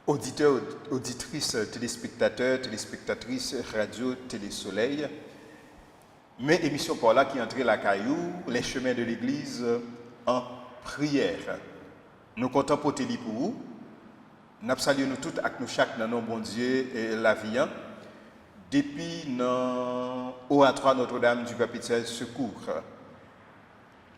Auditeurs, auditrices, téléspectateurs, téléspectatrices, radio, Télésoleil, mes émissions par là qui entraient la caillou, les chemins de l'église en prière. Nous comptons pour télé pour vous. Nous saluons nous tous avec nous chaque dans nos bon Dieu et la vie. Depuis nos oratoire Notre-Dame du Perpétuel Secours.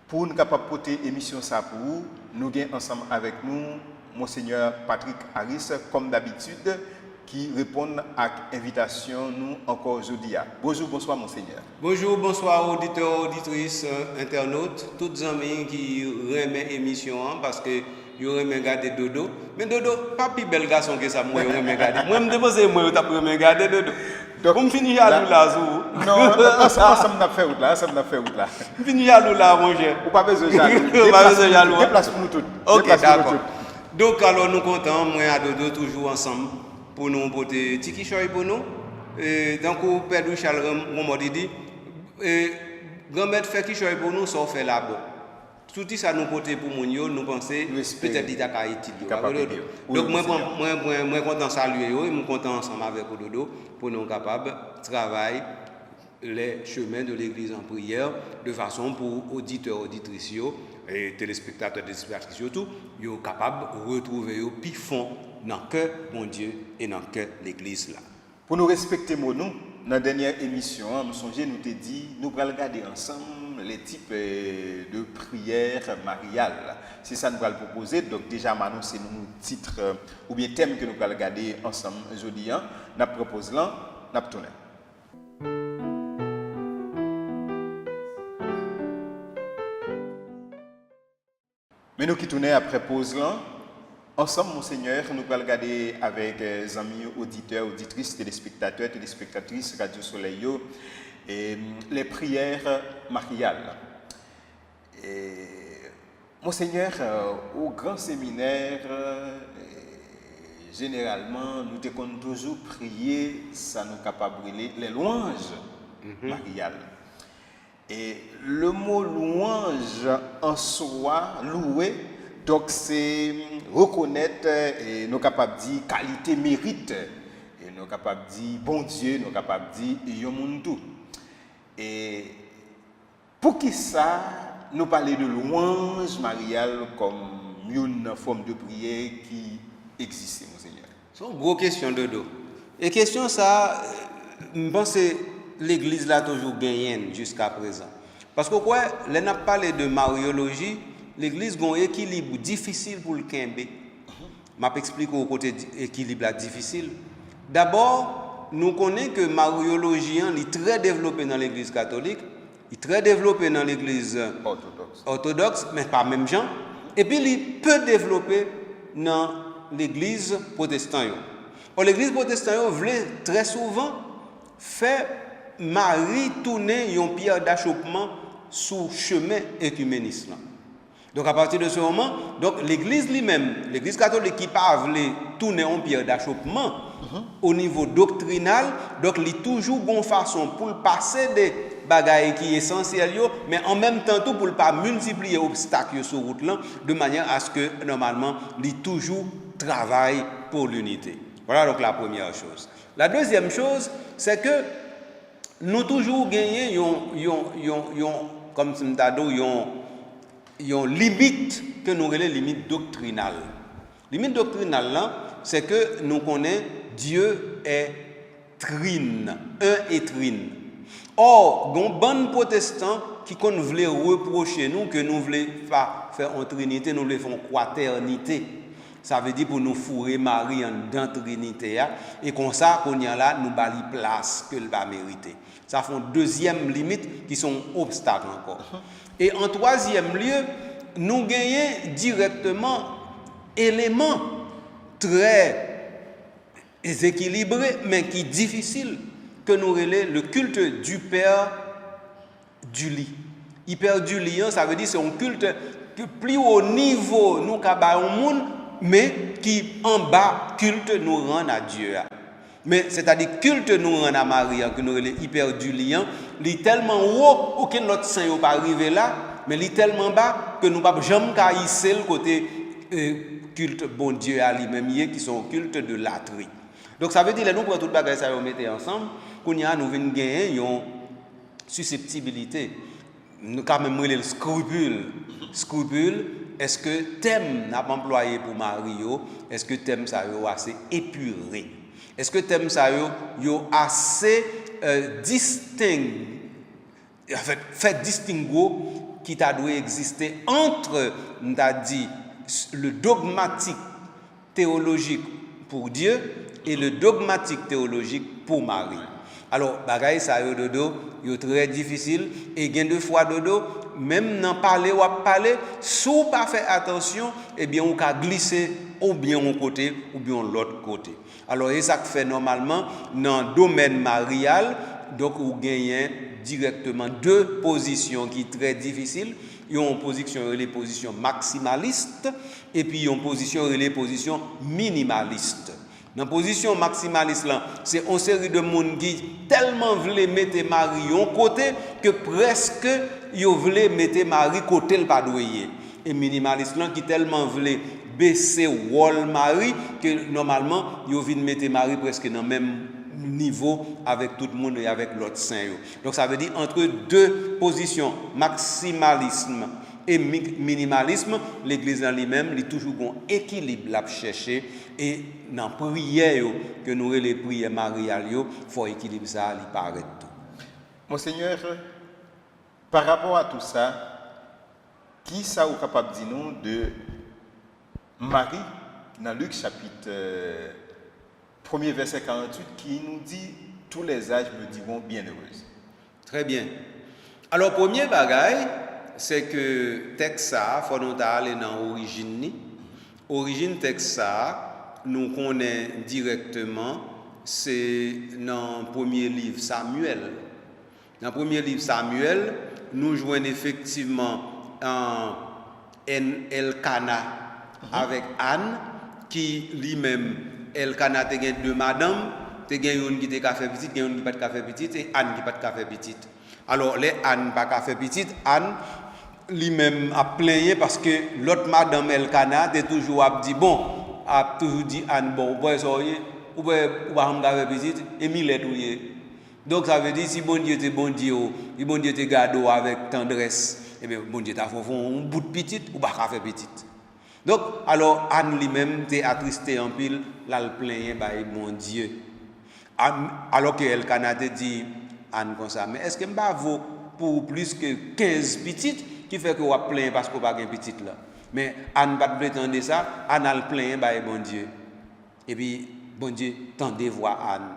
Pour nous capables de porter émission ça pour vous, nous avons ensemble avec nous Monseigneur Patrick Harris, comme d'habitude, qui répond à l'invitation nous encore aujourd'hui. Bonjour, bonsoir Monseigneur. Bonjour, bonsoir auditeurs, auditrices, internautes, toutes les amis qui remettent l'émission parce que ils aiment regarder Dodo. Mais Dodo, pas plus bel garçon que ça, moi, je aime regarder. Moi, je me dépose, moi, je t'apprends regarder Dodo. Donc, on finit à là, non, ça m'a fait route là, On finit à là, mon cher. Ou pas besoin de jaloux. Déplace pour nous tous. Ok, d'accord. Donc, alors, nous comptons, moi et Dodo, toujours ensemble, pour nous porter Tiki Choy pour nous. Donc, Père Charles Ramon dit, grand-mère fait qui choy pour nous, ça fait là-bas. Tout ça nous porter pour mon yo, nous pensons peut-être qu'il y a Haïti. Donc, moi, content de saluer, et nous content ensemble avec Dodo pour nous capables de travailler les chemins de l'église en prière de façon pour auditeurs, auditrices et téléspectateurs, téléspectatrices surtout, ils sont capables de retrouver au pifon dans le cœur mon Dieu et dans le cœur de l'église là. Pour nous respecter nous, dans la dernière émission, nous songeons, nous t'ai dit, nous allons regarder ensemble les types de prières mariales. C'est ça que nous allons proposer. Donc déjà, maintenant, c'est nos titres ou bien thèmes que nous allons regarder ensemble aujourd'hui. Nous proposons là, nous tournons. Mais nous qui tournons après pause là, ensemble, Monseigneur, nous allons regarder avec les amis auditeurs, auditrices, téléspectateurs, téléspectatrices, Radio Soleil, et les prières mariales. Et, Monseigneur, au grand séminaire, généralement, nous devons toujours prier, ça nous capable les louanges mariales. Et le mot louange en soi, louer, donc c'est reconnaître et nous capables de dire qualité, mérite, et nous capables de dire bon Dieu, nous capables de dire yomuntu. Et pour qui ça, nous parler de louange mariale comme une forme de prière qui existe, Monseigneur. C'est une grosse question de dos. Et question ça, je pense que l'église l'a toujours gagné jusqu'à présent. Parce que quoi, là n'a parlé de mariologie, l'église a un équilibre difficile pour le Kembe. Je vais expliquer au côté équilibre difficile. D'abord, nous connaissons que mariologie est très développée dans l'église catholique, il est très développé dans l'église orthodoxe, mais pas même gens. Et puis, il est peu développé dans l'église protestante. Or, l'église protestante voulait très souvent faire Marie tourner une pierre d'achoppement sous chemin écuméniste. Donc à partir de ce moment, donc l'église lui-même, l'église catholique qui pas voulu tourner en pierre d'achoppement au niveau doctrinal, donc il est toujours bonne façon pour passer des bagailles qui sont essentielles, mais en même temps tout pour ne pas multiplier les obstacles sur route là, de manière à ce que normalement il toujours travaille pour l'unité. Voilà donc la première chose. La deuxième chose, c'est que nous toujours gagné comme si une limite que nous appelons limite doctrinale. Limite doctrinale là, c'est que nous connaissons Dieu est trine, un et trine. Or, il y a un bon protestant qui voulait reprocher nous que nous voulons faire en trinité, nous voulons faire en quaternité. Ça veut dire pour nous fourrer Marie dans la Trinité. Et comme ça, qu'on y a là, nous bali place que le va mériter. Ça fait une deuxième limite qui sont obstacles encore. Et en troisième lieu, nous gagnons directement éléments très équilibrés, mais qui difficiles, que nous relèvons le culte du Père du lit. Hyper du lit, ça veut dire que c'est un culte que plus haut niveau nous avons au monde, mais qui en bas culte nous rend à Dieu. Mais c'est-à-dire culte nous rend à Marie, que nous relèvons hyper du lien, il est tellement haut, aucun autre saint n'est pas arrivé là, mais il est tellement bas que nous ne pouvons jamais caïsser le côté culte bon Dieu à lui-même qui sont culte de latrie. Donc ça veut dire que nous prenons tout le bagage ça nous mettez ensemble, qu'on y a nous venons gagner une susceptibilité. Nous quand même le scrupule, est-ce que thème n'a pas employé pour Mario, est-ce que thème ça est assez épuré? Est-ce que thème ça est assez distinct, en fait distinguo qui t'a dû exister entre, on t'a dit, le dogmatique théologique pour Dieu et le dogmatique théologique pour Marie. Alors, bagaille ça yo dodo, yo très difficile et gain de fois dodo, même n'en parler ou à parler, sous pas faire attention, eh bien on ka glisser ou bien un côté ou bien l'autre côté. Alors, c'est ça que fait normalement dans le domaine marial, donc on gagne directement deux positions qui sont très difficiles. Il y a une position les positions maximalistes et puis il y a une position les positions minimalistes. Dans la position maximaliste, c'est une série de monde qui tellement voulaient mettre Marie en côté que presque ils voulaient mettre Marie côté le pas doué. Et minimaliste qui tellement voulaient baisser wall Marie que normalement ils viennent mettre Marie presque dans le même niveau avec tout le monde et avec l'autre saint. Donc ça veut dire entre deux positions, maximalisme et minimalisme, l'Église en lui-même, il y a toujours un équilibre à chercher et dans la prière que nous les prières mariales, il faut équilibrer ça, il paraît tout. Monseigneur, par rapport à tout ça, qui ça est capable de dire nous de Marie dans Luc chapitre 1er verset 48 qui nous dit tous les âges me diront bienheureuse. Très bien. Alors premier bagaille, c'est que texte ça, faut nous aller dans l'origine. Origine texte ça, nous connaissons directement, c'est dans le premier livre Samuel. Dans le premier livre Samuel, nous jouons effectivement Elkana avec Anne, qui lui-même, Elkana a deux madames, il y a une qui a fait petite, il y a une qui n'a pas fait petite, et Anne qui n'a pas fait petite. Alors, les Anne n'a pas fait petite, Anne lui-même a plaigné parce que l'autre madame Elkana a toujours dit bon, a toujours dit Anne, bon, vous pouvez faire petite, et Millet. Donc, ça veut dire si bon Dieu te garde avec tendresse, et bien bon Dieu t'a fait un bout de petite, ou pas faire petite. Donc, alors Anne lui-même t'est attristé en pile, là le plaigné par mon Dieu. Alors que Elkana te dit Anne comme ça, mais est-ce que m'ba vaut pour plus que 15 petites qui fait que vous plaigné parce que vous pas de petite là. Mais Anne pas prétendre ça, Anne a le plaigné par bon Dieu. Et puis bon Dieu tendez voir Anne.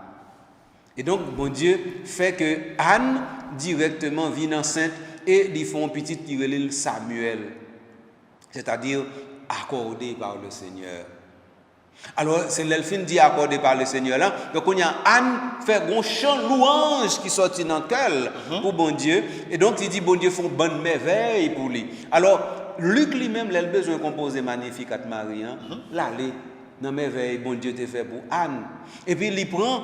Et donc bon Dieu fait que Anne directement vient enceinte et lui font petite qui relève Samuel. C'est-à-dire accordé par le Seigneur. Alors, c'est l'elfine dit accordé par le Seigneur là. Donc, on y a Anne fait un chant louange qui sortit dans le cœur pour bon Dieu. Et donc, il dit, bon Dieu font bonne merveille pour lui. Alors, Luc lui-même, il a besoin de composer magnifique à Marie. L'aller dans merveille, bon Dieu te fait pour Anne. Et puis, il prend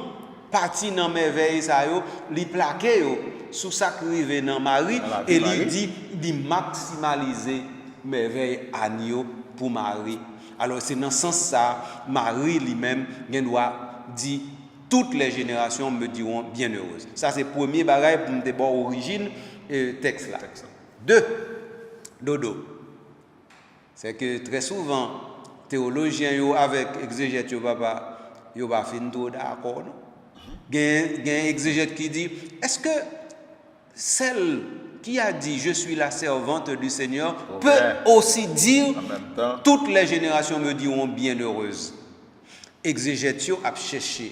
partie dans merveille, ça il plaque sous sa crive dans Marie. Et il dit, il maximaliser merveille Anne pour Marie. Alors c'est dans ce sens ça, Marie lui-même doit dire toutes les générations me diront bienheureuses. Ça c'est le premier bagage pour me déborder origine texte là. Deux, dodo. C'est que très souvent théologiens avec exégètes papa yo pas fin tout d'accord. Gain exégète qui dit est-ce que celle qui a dit « Je suis la servante du Seigneur » peut aussi dire « Toutes les générations me diront bienheureuses ». Exégètio a cherché.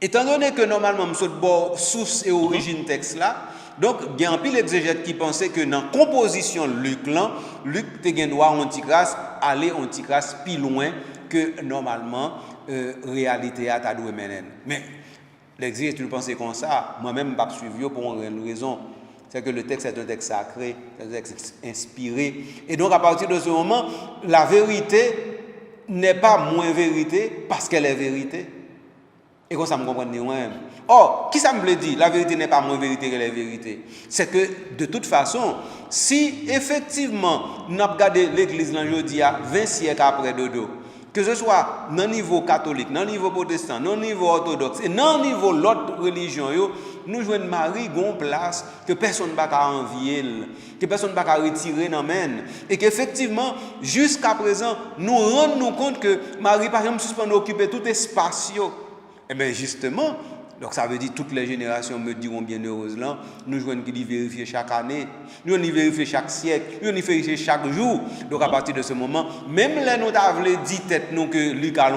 Étant donné que normalement, nous sommes source et origine texte là, donc il y a un pile exégète qui pensait que dans la composition Luc là, Luc te gen droit anticrasse aller anticrasse plus loin que normalement réalité a ta doué menen. Mais l'exégète tu pensais comme ça, moi-même pas suivre pour une raison. C'est que le texte est un texte sacré, c'est un texte inspiré. Et donc, à partir de ce moment, la vérité n'est pas moins vérité parce qu'elle est vérité. Et comme ça, me comprendre moi-même. Or, qui ça me veut dire? La vérité n'est pas moins vérité que la vérité. C'est que, de toute façon, si effectivement, nous avons regardé l'église aujourd'hui à 20 siècles après Dodo, que ce soit dans le niveau catholique, dans le niveau protestant, dans le niveau orthodoxe et dans le niveau de l'autre religion, nous jouons Marie gon place que personne ne va envier, que personne ne va retirer dans main. Et qu'effectivement, jusqu'à présent, nous rendons compte que Marie, par exemple, suspend d'occuper tout espace. Eh bien, justement, donc ça veut dire que toutes les générations me diront bienheureuses là, nous jouons qui vérifier chaque année, nous y vérifier chaque siècle, nous y vérifier chaque jour. Donc à partir de ce moment, même là nous avons dit tête nous que Luc a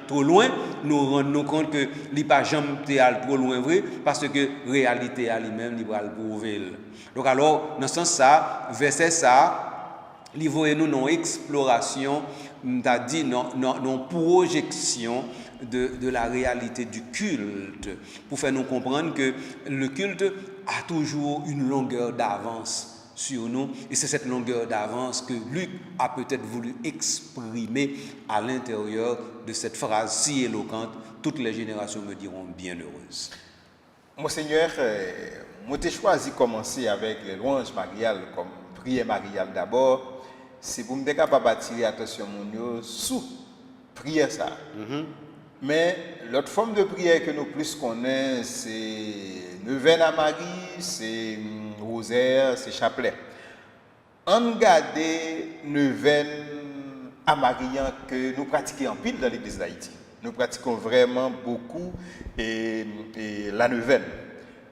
trop loin, nous rendons compte que il pas jamais trop loin vrai parce que réalité à lui-même il va le prouver. Donc alors dans ce sens ça, verset ça, il voit nous non exploration, t'as dit non projection de la réalité du culte, pour faire nous comprendre que le culte a toujours une longueur d'avance sur nous, et c'est cette longueur d'avance que Luc a peut-être voulu exprimer à l'intérieur de cette phrase si éloquente, toutes les générations me diront bienheureuses. Monseigneur, moi j'ai choisi de commencer avec les louanges mariales comme prière mariale d'abord, c'est pour me capable d'attirer l'attention sous prière ça. Mais l'autre forme de prière que nous plus connaissons, c'est neuvaine à Marie, c'est rosaire, c'est chapelet. On regarde neuvaine à Marie que nous pratiquons en pile dans l'église d'Haïti. Nous pratiquons vraiment beaucoup et la neuvaine.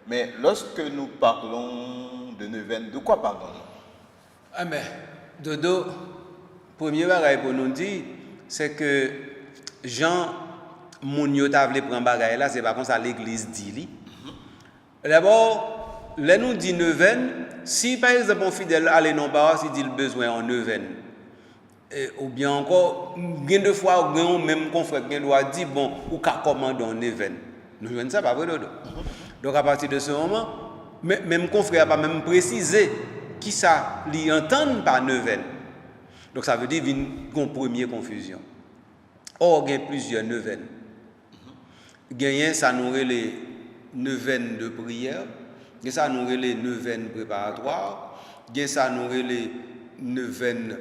Mais lorsque nous parlons de neuvaine, de quoi parlons-nous? Ah mais, Dodo, premier bagage pour nous dire, c'est que Jean moun yo ta vle prendre bagay là, c'est pas comme ça l'église dit. D'abord, là nous dit neuvaine, si par exemple un fidèle allait non pas s'il dit le besoin en neuvaine. Ou bien encore gain de fois gain même confrère gain doit dire bon ou ka commander en neuvaine. Neuvaine ça pas vrai Dodo. Donc à partir de ce moment, même confrère pas même préciser qui ça li entend par neuvaine. Donc ça veut dire une première confusion. Or il y a plusieurs neuvaines. Gagner ça nous les neuvaines de prière, il ça nous les neuvaines préparatoires, il ça nous les neuvaines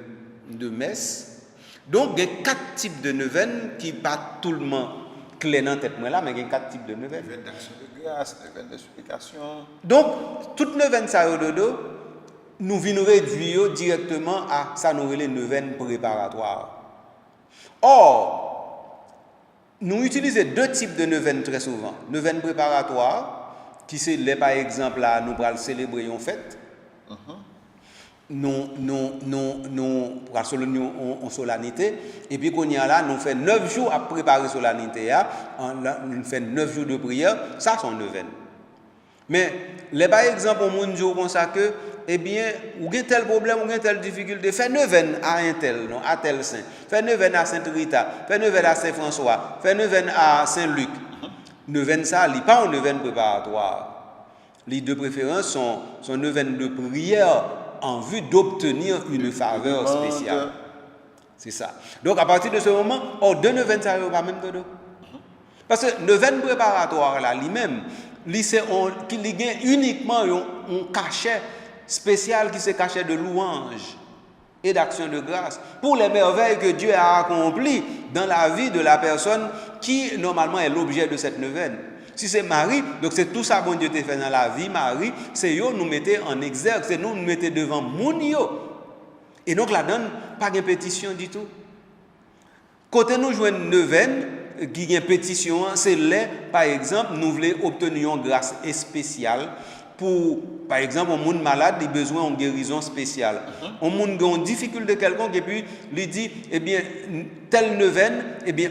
de messe. Donc il y a 4 types de neuvaines qui pas tout le monde clair dans tête moi là, mais il y a 4 types de neuvaines. Neuvaine d'action de grâce, neuvaine de supplication. Donc toute neuvaine ça dodo nous venons réduire directement à ça nous les neuvaines préparatoires. Or nous utilisons 2 types de neuvaines très souvent. Neuvaine préparatoire, qui c'est les par exemple là, nous allons célébrer une fête. Nous allons célébrer en solennité. Et puis qu'on y a là, nous faisons 9 jours à préparer la solennité. Nous faisons 9 jours de prière. Ça, c'est une neuvaine. Mais les par exemple, on dit comme ça que, eh bien, ou avez tel problème, ou avez telle difficulté, fais neuvaine à un tel, non, à tel saint. Fais neuvaine à Sainte Rita, fais neuvaine à Saint François, fais neuvaine à Saint Luc. Neuvaine ça, il pas une neuvaine préparatoire. Les deux préférences sont neuvaines de prière en vue d'obtenir une faveur spéciale. C'est ça. Donc à partir de ce moment, deux neuvaines ça va pas même Dodo. Parce que neuvaine préparatoire là, lui-même, il gagne uniquement un cachet spécial qui se cachait de louange et d'action de grâce pour les merveilles que Dieu a accomplies dans la vie de la personne qui normalement est l'objet de cette neuvaine. Si c'est Marie, donc c'est tout ça bon Dieu t'a fait dans la vie Marie, c'est eux nous mettez en exergue, c'est nous mettez devant moun yo. Et donc là donne pas de pétition du tout. Côté nous jouons une neuvaine qui a une pétition, c'est là par exemple nous voulons obtenir une grâce spéciale. Pour, par exemple, un monde malade, il a besoin d'une guérison spéciale. Un monde qui a une difficulté quelconque, et puis, il dit, eh bien, telle neuvaine, eh bien,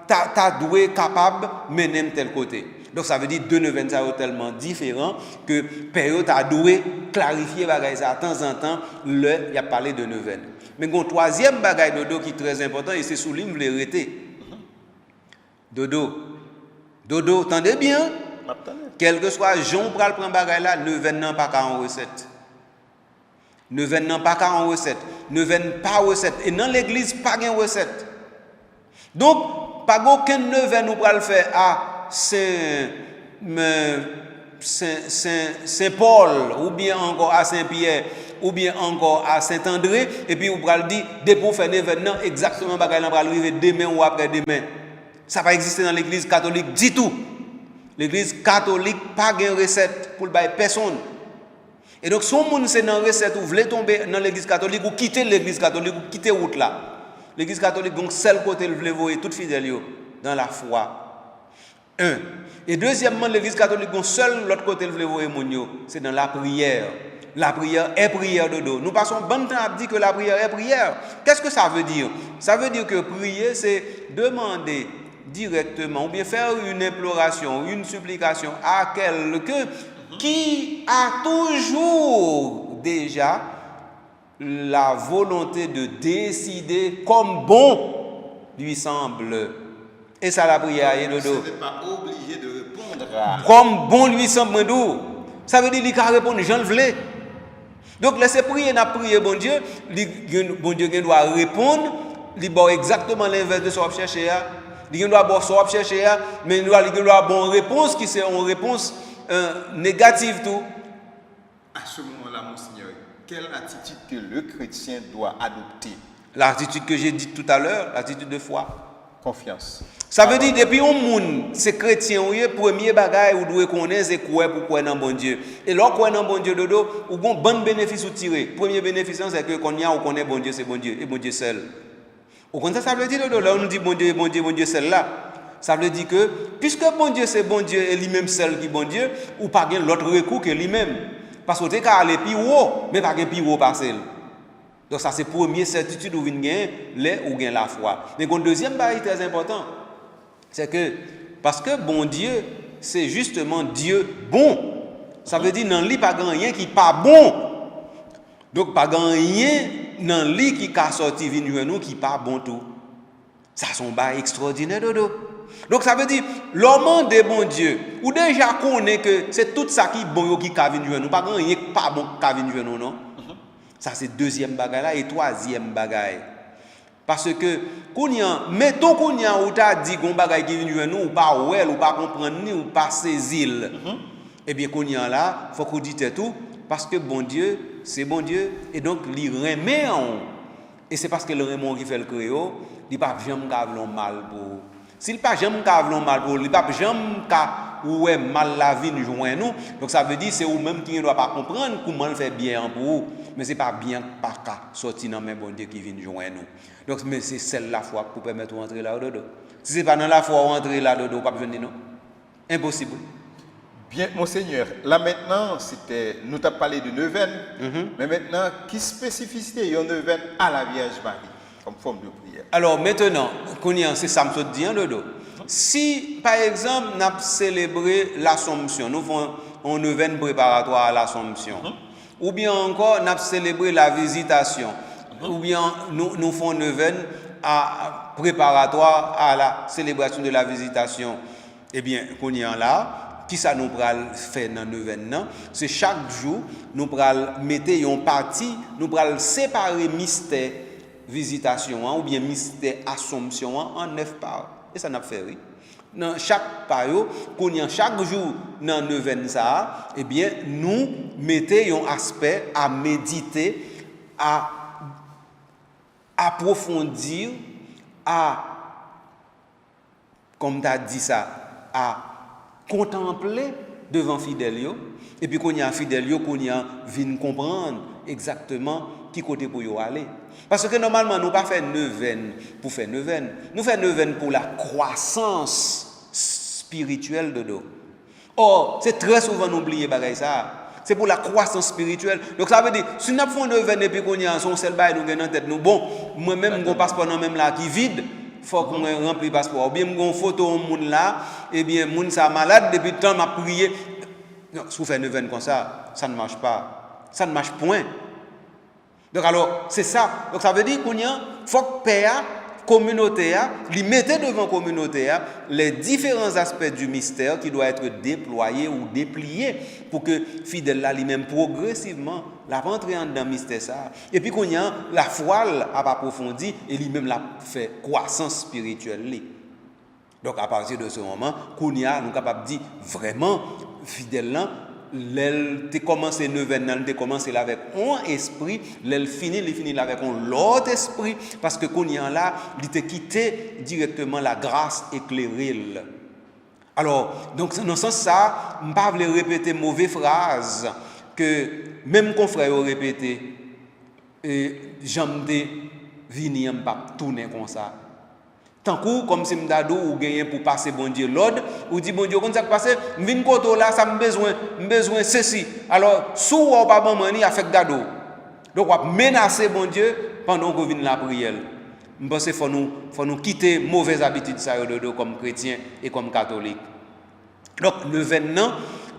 t'as doué capable de mener de tel côté. Donc, ça veut dire 2 neuvaines sont tellement différents que période a doué clarifier bagaille ça de temps en temps, il y a parlé de neuvaine. Mais un troisième bagaille Dodo qui est très important, et c'est sous lui, je l'ai arrêté. Dodo, entendez bien? Quel que soit Jean pral prend bagay là, neuvaine nan pas en recette. Neuvaine nan pas en recette. Neuvaine pas recette. Et dans l'église pas de recette. Donc pas aucun neuvaine nous pral faire à Saint-Paul, ou bien encore à Saint-Pierre, ou bien encore à Saint-André, et puis vous pral dire, dès pour faire l'événement, exactement, bagay là pral arriver demain ou après-demain. Ça va exister dans l'église catholique du tout. L'église catholique pas de recette pour le bail personne. Et donc, si on c'est dans recette ou voulez tomber dans l'église catholique ou quitter l'église catholique ou quitter route là. L'église catholique, donc, seul côté, vous voulez voir tout fidèle dans la foi. Un. Et deuxièmement, l'église catholique, donc, seul l'autre côté, vous voulez voir c'est dans la prière. La prière est prière de dos. Nous passons bon temps à dire que la prière est prière. Qu'est-ce que ça veut dire? Ça veut dire que prier, c'est demander directement ou bien faire une imploration, une supplication à quelqu'un qui a toujours déjà la volonté de décider comme bon lui semble. Et ça la prière est de dos. Vous n'êtes pas obligé de répondre à... Comme bon lui semble d'où. Ça veut dire qu'il peut répondre, j'en veux. Donc laissez prier, n'a prié bon Dieu, bon Dieu doit répondre, il doit exactement l'inverse de ce qu'on cherche. Il doit avoir ce qu'on cherche, mais il doit avoir une réponse qui c'est une réponse négative tout. À ce moment-là, Monseigneur, quelle attitude que le chrétien doit adopter? L'attitude que j'ai dit tout à l'heure, l'attitude de foi. Confiance. Ça veut dire, depuis un monde, c'est chrétien, le premier bagage, vous devez connaître, c'est quoi pour croire dans bon Dieu. Et lorsque vous croyez dans bon Dieu, vous avez un bon bénéfice à tirer. Le premier bénéfice, c'est que quand on connaît bon Dieu, c'est bon Dieu, et bon Dieu seul. Au contraire, ça veut dire, là, on nous dit bon Dieu, bon Dieu, bon Dieu seul là. Ça veut dire que, puisque bon Dieu, c'est bon Dieu, et lui-même seul qui est bon Dieu, ou pas l'autre recours que lui-même. Parce que vous avez aller plus haut, mais pas plus haut passer. Donc ça c'est la première certitude où vous gagnez la foi. Mais le deuxième baril très important, c'est que parce que bon Dieu, c'est justement Dieu bon. Ça veut dire dans lui pas rien qui pas bon. Donc pas rien dans lui qui a sorti venir nous qui pas bon tout. Ça son baril extraordinaire dodo. Donc ça veut dire l'homme de bon Dieu ou déjà connaît que c'est tout ça qui bon qui a venir nous pas rien pas bon qui a venir nous non. Ça c'est deuxième bagaille là et troisième bagaille. Parce que mettons qu'on y a ou t'a dit qu'on bagaille qui vient nous ou pas ou pas comprendre ni ou pas saisir. Et bien qu'on y a là, faut qu'on dise tout parce que bon Dieu, c'est bon Dieu et donc il remet en et c'est parce que le remet qui fait le créo, il pas jamais cavlon mal pour. S'il pas jamais cavlon mal pour, il pas jamais ouais mal la vie nous joindre nous. Donc ça veut dire c'est ou même qui ne doit pas comprendre comment le faire bien pour vous. Mais c'est pas bien par cas sortir dans même bon Dieu qui vient joindre nous. Donc mais c'est celle la foi pour permettre d'entrer là-dedans. Si c'est pas dans la foi entrer là-dedans, pas venir non. Impossible. Bien, Monseigneur, là maintenant, nous t'avons parlé de neuvaine, mais maintenant, qui spécificité y a neuvaine à la Vierge Marie comme forme de prière? Alors maintenant, c'est ça me dit dodo. Si par exemple, nous avons célébré l'Assomption, nous faisons une neuvaine préparatoire à l'Assomption, ou bien encore nous avons célébré la Visitation, ou bien nous faisons une neuvaine préparatoire à la célébration de la Visitation, eh bien, qu'on y en là. Qui ça nous pral faire dans neuvaine, c'est chaque jour nous pral mettre une partie, nous pral séparer mystère visitation ou bien mystère assomption en 9 parts. Et ça n'a fait oui. Dans chaque part chaque jour dans neuvaine ça, eh bien nous mettons un aspect à méditer, à approfondir, à comme tu as dit ça, à contempler devant fidèle et puis qu'on y a fidèle qu'on y a vinn comprendre exactement qui côté pour y aller parce que normalement nous pas faire neuvaine pour faire neuvaine, nous faire neuvaine pour la croissance spirituelle de nous. Or c'est très souvent oublié bagaille ça, c'est pour la croissance spirituelle. Donc ça veut dire si nous faisons neuvaine et puis qu'on y a son seul bail nous gagne en tête nous bon moi même mon passeport non même là qui vide faut qu'on remplit passeport. Ou bien mon photo au monde là, et bien moun ça malade depuis le temps m'a prié. Non, si vous faites neuvaine comme ça, ça ne marche pas. Ça ne marche point. Donc alors, c'est ça. Donc ça veut dire qu'il faut que père communauté lui mette devant communauté les différents aspects du mystère qui doit être déployé ou déplié pour que fidèle là lui-même progressivement la rentrer dans le mystère ça et puis qu'on y a la foi a approfondi et lui-même la fait croissance spirituelle. Donc à partir de ce moment, Kounia, nous sommes capables de dire vraiment, fidèle là, l'elle te commencé neuvaine, elle te commencé là avec un esprit, l'elle finit là avec un l'autre esprit, parce que Kounia là, il te quitté directement la grâce éclairée. Alors, donc dans ce sens ça, je ne vais pas répéter mauvaise phrase que même confrère a répété, et j'aime venir pas tourner comme ça. Tant que comme si m'dado ou gagner pour passer bon Dieu l'ordre ou dit bon Dieu quand ça passe vinn koto là ça me besoin ceci. Alors sous ou pas maman ni avec dado. Donc on menacer bon Dieu pendant qu'on vient la prière. Je pense qu'il faut nous quitter mauvaise habitude ça comme chrétien et comme catholique. Donc le vénement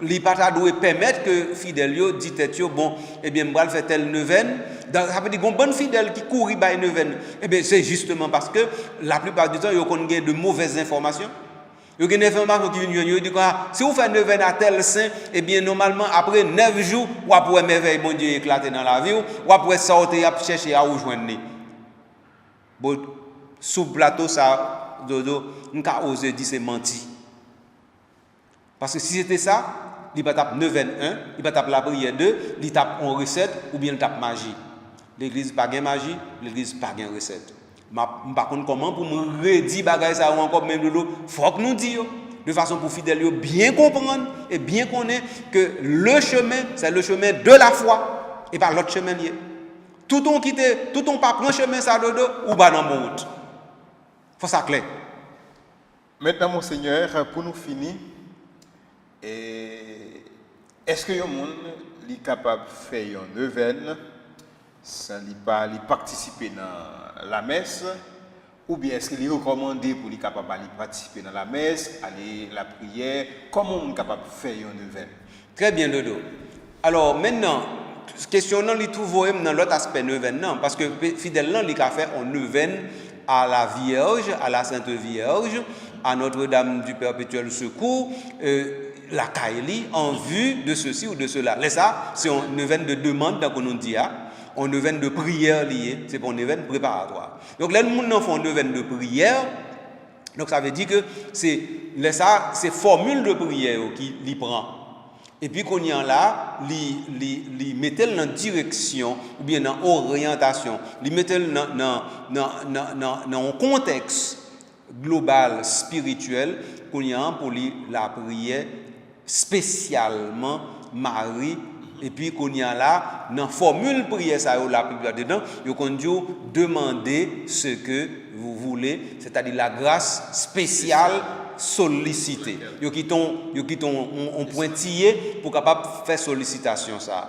li pas doit permettre que fidèle yo dit tête yo bon eh bien m'bral faire tel neuvaine ça veut dire gon bonne fidèle qui courir by neuvaine eh bien c'est justement parce que la plupart du temps yo kon gen de mauvaises informations yo gen des informations qui viennent yo dit si vous faites neuvaine à tel saint eh bien normalement après 9 jours ou après merveille bon Dieu éclater dans la vie ou après sortir à chercher à rejoindre bon sous plateau ça dodo m'ka oser dire c'est menti parce que si c'était ça il va taper 9 1, il va taper la prière 2, il tape en recette ou bien il tape magie. L'église pas gain magie, l'église pas gain recette. Par contre comment pour me redire bagay ça ou encore même lolo, faut que nous disions de façon pour fidèles bien comprendre et bien connaître que le chemin c'est le chemin de la foi et pas l'autre chemin lié. Tout on quitte, tout on pas prend chemin ça dodo ou ba dans bon route. Faut ça clair. Maintenant monseigneur pour nous finir est-ce que yon monde est capable de faire une neuvaine sans participer dans la messe ou bien est-ce qu'il est recommandé pour lui capable de participer dans la messe, aller la prière, comment on est capable de faire une neuvaine? Très bien Dodo. Alors maintenant question non li trouve dans l'autre aspect neuvaine non parce que fidèle non li ka faire une neuvaine à la Vierge, à la Sainte Vierge, à Notre-Dame du Perpétuel Secours la Kaili en vue de ceci ou de cela. Là, ça, c'est un neuvaine de demande dans qu'on dit, un neuvaine de prière lié, c'est pour un neuvaine préparatoire. Donc, là, nous avons un neuvaine de prière, donc ça veut dire que c'est formule de prière qui l'y prend. Et puis, qu'on y a là, li mettait dans direction ou bien dans orientation, li mettait dans un contexte global, spirituel, qu'on y a pour la prière spécialement Marie et puis qu'on y a là dans formule prière ça la plupart dedans yo kon dit demander ce que vous voulez c'est-à-dire la grâce spéciale sollicitée yo qui on pointillé pour capable faire sollicitation ça.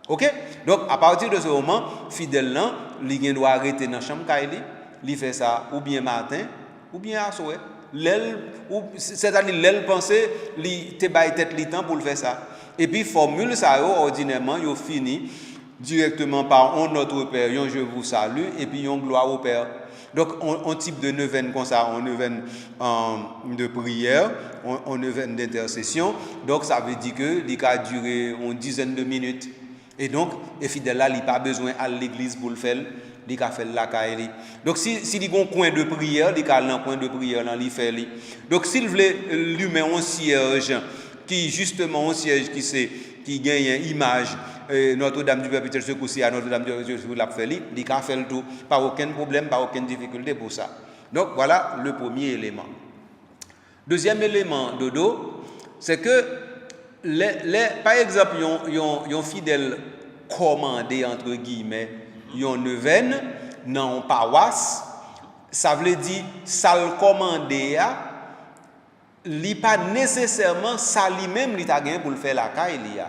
OK donc à partir de ce moment fidèle là li gen doit arrêter dans chambre kaili li fait ça ou bien matin ou bien à soir c'est-à-dire l'aile penser li te bay tête li temps pour le faire ça et puis formule ça ordinairement yo fini directement par on notre Père yon je vous salue et puis yon gloire au Père donc on type de neuvaine comme ça on neuvaine de prière on neuvaine d'intercession donc ça veut dire que il a duré une dizaine de minutes et donc et fidèle là il pas besoin à l'église pour le faire il a fait la caille. Donc si il a un coin de prière, il a un coin de prière dans il fait li. Donc s'il voulait lui mettre un siège qui justement un siège qui gagne image Notre-Dame du Perpétuel Secours à Notre-Dame du Perpétuel Secours l'a fait li, il a fait le tout, pas aucun problème, pas aucune difficulté pour ça. Donc voilà le premier élément. Deuxième élément dodo, c'est que par exemple yon fidèle commandé entre guillemets yon neuvaine dans paroisse ça veut dire ça le commandé li pas nécessairement ça lui même li ta gain pour le faire la caille li a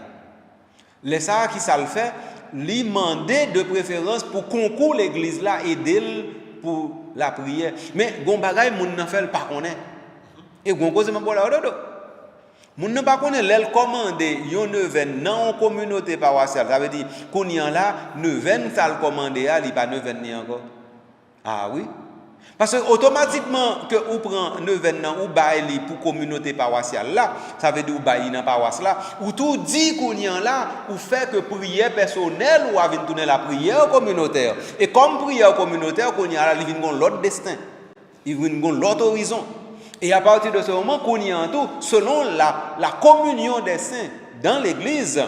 les ça qui ça le fait li mandé de préférence pour concours l'église là aider pour la prière mais gon bagay moun nan fait pas connaît et gon cause même pour la dodo moun nan pas connaît l'elle commandé yon neuvaine dans une communauté paroissiale ça veut dire qu'on y en là neuvaine ça le commandé a li pas neuvaine ni encore ah oui parce que automatiquement que ou prend neuvaine nan ou bail li pour communauté paroissiale là ça veut dire ou bail dans paroisse là ou tout dit qu'on y en là ou fait que prière personnelle ou vinn tourner la prière communautaire et comme prière communautaire qu'on y a là il vinn gon l'autre destin il vinn gon l'autre horizon. Et à partir de ce moment, qu'on y a tout, selon la communion des saints dans l'église,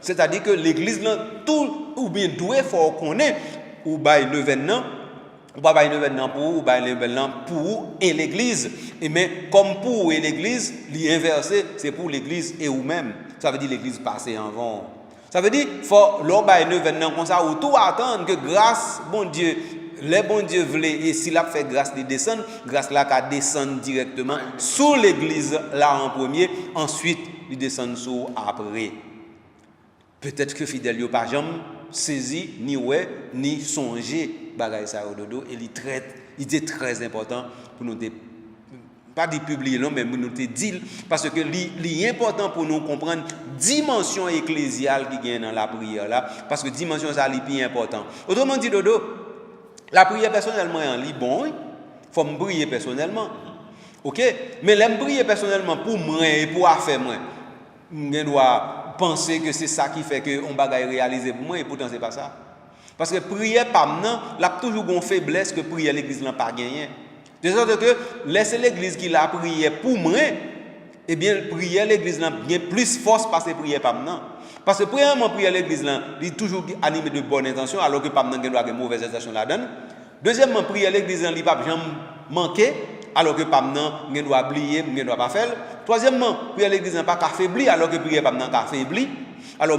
c'est-à-dire que l'église, tout, ou bien doué, faut qu'on ait, ou bien le événement, ou pas une événement pour, ou bien l'événement pour et l'église. Et mais comme pour et l'église, l'inversé, c'est pour l'église et vous-même. Ça veut dire l'église passée en vent. Ça veut dire, faut, l'on un événement comme ça, ou tout attendre que grâce, bon Dieu, les bons dieux voulaient, et s'il a fait grâce de descendre, grâce là qu'à descendre directement sous l'église là en premier, ensuite il descend sous après. Peut-être que fidèle yo pas jamais saisi ni ouais ni songer bagay ça au dodo et il est très important pour nous pas de publier non mais pour nous te dire parce que il est important pour nous comprendre dimension ecclésiale qui gagne dans la prière là parce que dimension ça est plus important. Autrement dit dodo, la prière personnellement est bon, faut me prier personnellement. OK, mais l'aime prier personnellement pour moi et pour faire moi. Je dois penser que c'est ça qui fait que on bagaille réaliser pour moi et pourtant c'est pas ça. Parce que prière pas maintenant, là toujours une faiblesse que prier l'église n'a pas gagné. De sorte que laisser l'église qui l'a prié pour moi, eh bien prier l'église n'a bien plus force parce que prier pas maintenant. Parce que premièrement prier l'église là, il est toujours animé de bonnes intentions alors que pas maintenant il doit avoir de mauvaises intentions là-dedans. Deuxièmement prier l'église là, il pas jamais manquer alors que pas maintenant il doit oublier, il doit pas faire. Troisièmement, prier l'église n'a pas affaibli alors que prier pas maintenant affaibli. Alors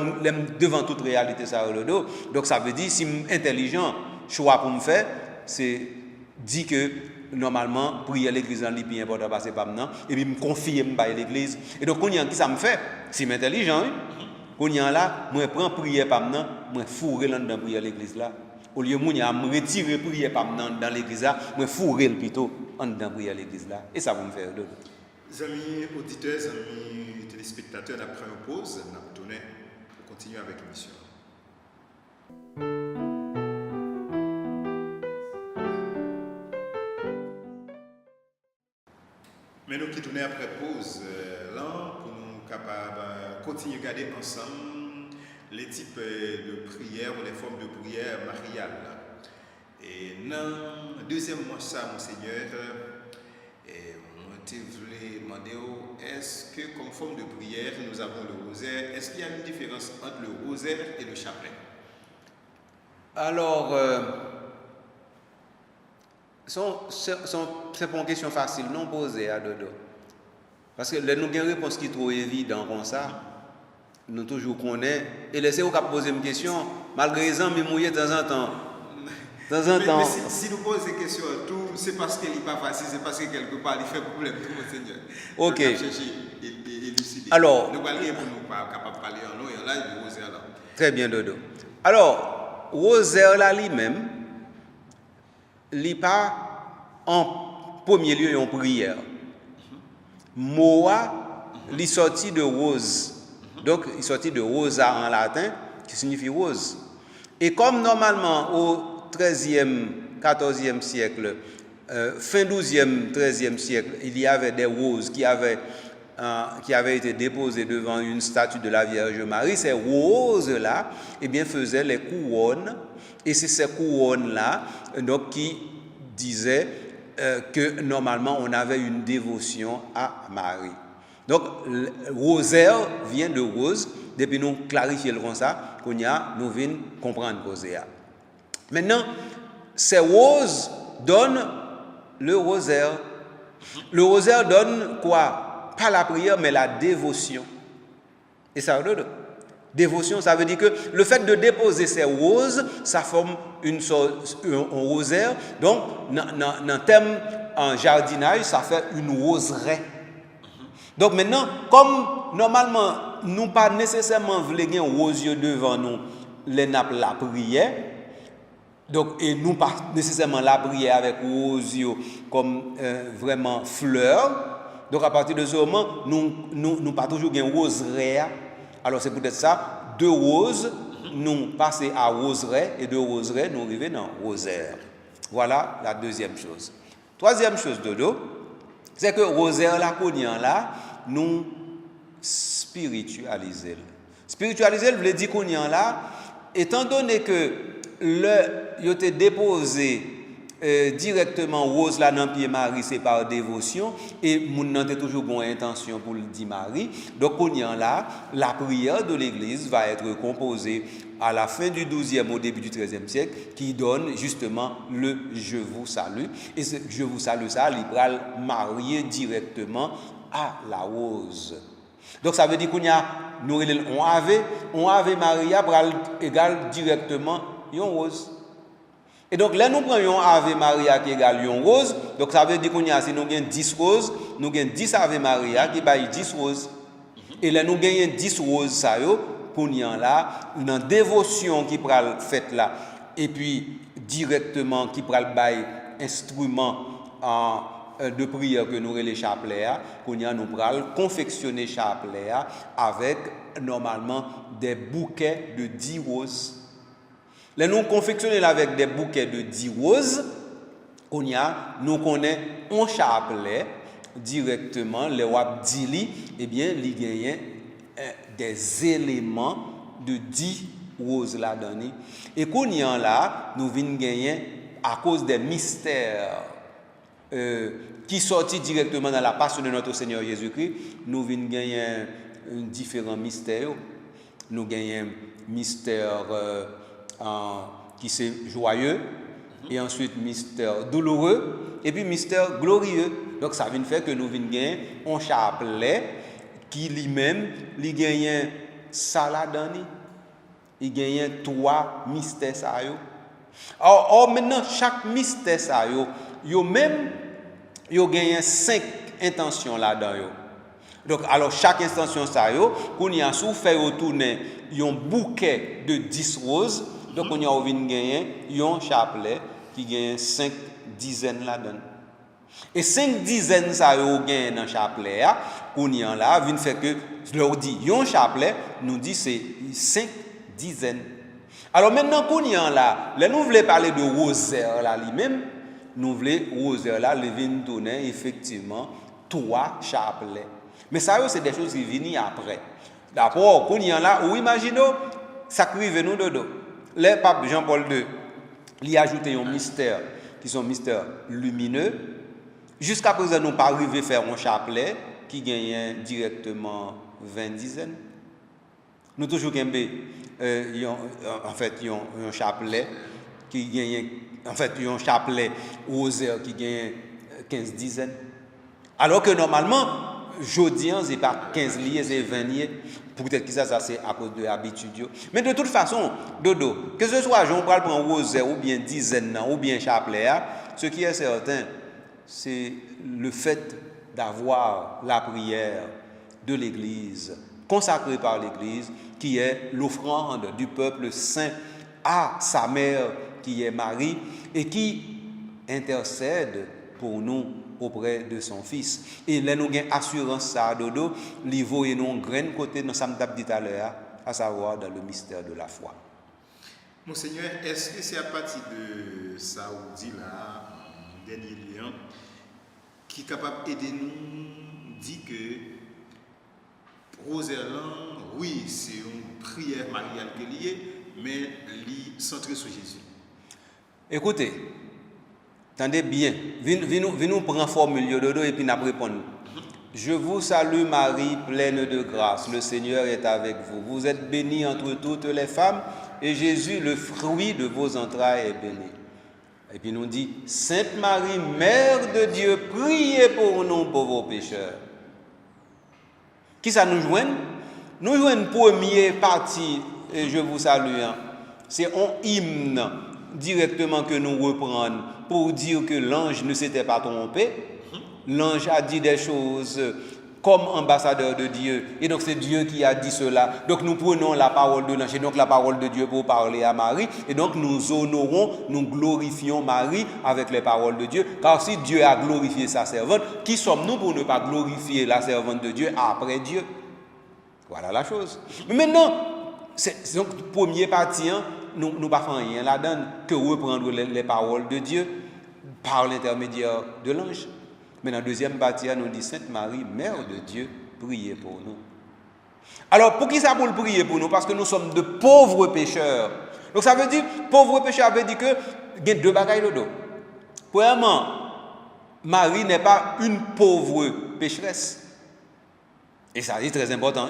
devant toute réalité ça le dos. Donc ça veut dire si intelligent choix pour me faire, c'est dit que normalement prier l'église en plus important passer pas maintenant et puis me confier me l'église. Et donc on y a qui ça me fait si intelligent on y a là moi prends prier pas maintenant moi fourrer dans prier l'église là au lieu moi a me retirer prier pas maintenant dans l'église là moi fourrer plutôt en dans prier l'église là et ça va me faire d'autres. Amis auditeurs, amis téléspectateurs, après une pause, nous allons tourner pour continuer avec l'émission. Mais nous qui tournons après pause, là, pour nous capables continuer à garder ensemble les types de prières ou les formes de prière mariale. Et dans le deuxième mois, ça, Monseigneur, je voulais demander, est-ce que comme forme de prière, nous avons le rosaire? Est-ce qu'il y a une différence entre le rosaire et le chapelet? Alors, c'est pas une question facile, non posée à Dodo. Parce que nous avons une réponse qui est trop évidente comme ça. Nous toujours connaissons. Et laissez-vous poser une question, malgré les amis mouillés de temps en temps. Mais si nous posons des questions, tout, c'est parce qu'elle n'est pas facile, c'est parce que quelque part, il fait problème, tout Monseigneur. Ok. Élucider. Alors, nous allons pour nous pas capable de parler en nous, et là, il y a le rosaire là. Très bien, Dodo. Alors, rosaire là lui-même, il n'est pas en premier lieu en prière. Moa, il est sorti de rose. Donc, il est sorti de rosa en latin, qui signifie rose. Et comme normalement, au 13e, 14e siècle, fin 12e, 13e siècle, il y avait des roses qui avaient été déposées devant une statue de la Vierge Marie. Ces roses-là, eh bien, faisaient les couronnes. Et c'est ces couronnes-là donc, qui disaient que normalement, on avait une dévotion à Marie. Donc, le rosaire vient de rose. Depuis nous clarifier le comme ça, nous venons comprendre rosaire. Maintenant, ces roses donnent le rosaire. Le rosaire donne quoi? Pas la prière, mais la dévotion. Et ça donne dévotion, ça veut dire que le fait de déposer ces roses, ça forme un rosaire. Donc, dans le thème en jardinage, ça fait une roseraie. Donc maintenant, comme normalement, nous pas nécessairement voulons un rosier devant nous, les nappes la prière. Donc, et nous pas nécessairement la prière avec rosier comme vraiment fleur. Donc à partir de ce moment, nous pas toujours un roseraie. Alors c'est peut-être ça, deux roses, nous passer à roseraie et de roseraie, nous arriver dans rosaire. Voilà la deuxième chose. Troisième chose, Dodo, c'est que rosaire la cognan là, nous spiritualiser. Spiritualiser veut dire cognan là, étant donné que il a été déposé directement rose là dans pied Marie c'est par dévotion et moun nan te toujours bonne intention pour le dire Marie. Donc on y en là, la prière de l'église va être composée à la fin du 12e au début du 13e siècle qui donne justement le je vous salue et ce je vous salue ça libéral marié directement à la rose. Donc ça veut dire qu'on y a nous on ave Maria pral égal directement une rose. Et donc là nous prenons Ave Maria qui égale une rose, donc ça veut dire qu'on y a si nous gagnons 10 roses, nous gagnons 10 Ave Maria qui baille 10 roses. Et là nous gagnons 10 roses ça yo pour y en là une dévotion qui pral faite là et puis directement qui pral baille instrument de prière que nous les chapelets qu'on y a nous pral confectionner chapelet avec normalement des bouquets de 10 roses. Là, nous confectionnons avec des bouquets de 10 roses. Nous connaissons un chapelet directement, les wap dili, eh bien, il y a des éléments de 10 roses là-dedans. Et qu'on y a là, nous venons gagner à cause des mystères qui sortent directement dans la passion de notre Seigneur Jésus-Christ, nous venons gagner différents mystères. Nous gagnons mystère qui c'est joyeux, et ensuite mystère douloureux, et puis mystère glorieux. Donc ça vient faire que nous venons gagner un chapelet qui lui-même, il gagne ça là-dedans, il gagne 3 mystères ça yo. Or maintenant chaque mystère ça yo même yo gagne 5 intentions là-dedans yo. Donc alors chaque intention ça yo, qu'on y a sous fait retourner un bouquet de 10 roses. Donc, on y a gagné un chapelet qui gagne 5 dizaines là-dedans. Et 5 dizaines, ça y a dans le chapelet, on y a là, vient fait que, je leur dis, un chapelet, nous dit c'est 5 dizaines. Alors maintenant qu'on y a là, nous voulons parler de rosaire là lui-même, nous voulons rosaire là, le vin donner effectivement 3 chapelets. Mais ça, c'est des choses qui viennent après. D'abord, qu'on y a là, ou imaginez, ça crive nous de dos. Le pape Jean-Paul II, il a ajouté un mystère, qui sont mystères lumineux. Jusqu'à présent, nous n'avons pas arrivé à faire un chapelet qui gagne directement 20 dizaines. Nous toujours un chapelet qui gagne, un chapelet rosaire qui gagne 15 dizaines. Alors que normalement, jeudi, c'est pas 15 liés, c'est 20 liés. Peut-être que ça c'est à cause de l'habitude. Mais de toute façon, dodo, que ce soit Jean-Paul prend rosaire ou bien dizaine ou bien chapelet, ce qui est certain, c'est le fait d'avoir la prière de l'Église, consacrée par l'Église, qui est l'offrande du peuple saint à sa mère, qui est Marie, et qui intercède pour nous auprès de son fils. Et là, nous avons assurance ça, dodo, l'ivou et non graine côté dans ça dit tout à l'heure, à savoir dans le mystère de la foi. Monseigneur, est-ce que c'est à partir de ça ou dit là, en dernier lien, qui est capable d'aider nous, dit que rosaire, oui, c'est une prière mariale qui est liée, mais elle est centrée sur Jésus. Écoutez, attendez bien, venez nous prendre formule dodo et puis nous répondre. Je vous salue Marie, pleine de grâce, le Seigneur est avec vous. Vous êtes bénie entre toutes les femmes et Jésus, le fruit de vos entrailles, est béni. Et puis nous dit, Sainte Marie, Mère de Dieu, priez pour nous pauvres pécheurs. Qui ça nous joint? Nous jouons une première partie, et je vous salue. C'est un hymne directement que nous reprenons pour dire que l'ange ne s'était pas trompé. L'ange a dit des choses comme ambassadeur de Dieu. Et donc c'est Dieu qui a dit cela. Donc nous prenons la parole de l'ange et donc la parole de Dieu pour parler à Marie. Et donc nous honorons, nous glorifions Marie avec les paroles de Dieu. Car si Dieu a glorifié sa servante, qui sommes-nous pour ne pas glorifier la servante de Dieu après Dieu? Voilà la chose. Mais maintenant, c'est donc première partie, nous ne faisons rien là-dedans que reprendre les paroles de Dieu par l'intermédiaire de l'ange. Mais dans la deuxième partie, nous dit Sainte Marie, Mère de Dieu, priez pour nous. Alors, pour qui ça pour prier pour nous? Parce que nous sommes de pauvres pécheurs. Donc ça veut dire, pauvres pécheurs veut dire que il y a deux bagailles de dos. Premièrement, Marie n'est pas une pauvre pécheresse. Et ça, c'est très important.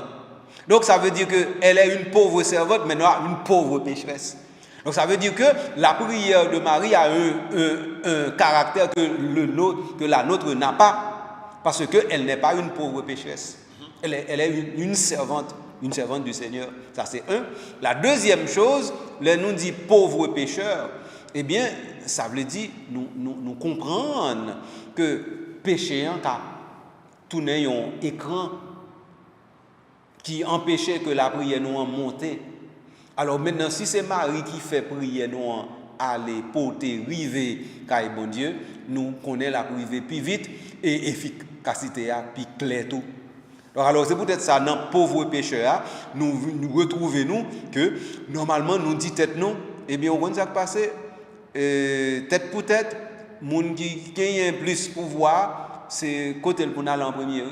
Donc, ça veut dire qu'elle est une pauvre servante, mais non une pauvre pécheresse. Donc, ça veut dire que la prière de Marie a un caractère que la nôtre n'a pas, parce qu'elle n'est pas une pauvre pécheresse. Elle est une servante du Seigneur. Ça, c'est un. La deuxième chose, nous dit pauvre pécheur, eh bien, ça veut dire nous comprendre que péché, car tout n'est un écran qui empêchait que la prière nous en montait. Alors maintenant, si c'est Marie qui fait prier nous aller porter, river, car bon Dieu, nous connaissons la prière plus vite et efficacité plus clair tout. Alors c'est peut-être ça, dans pauvre pécheur, nous retrouvons que normalement nous dit tête nous, eh bien on voit ça passer tête pour tête, monde qui a plus pouvoir, c'est côté pour aller en premier.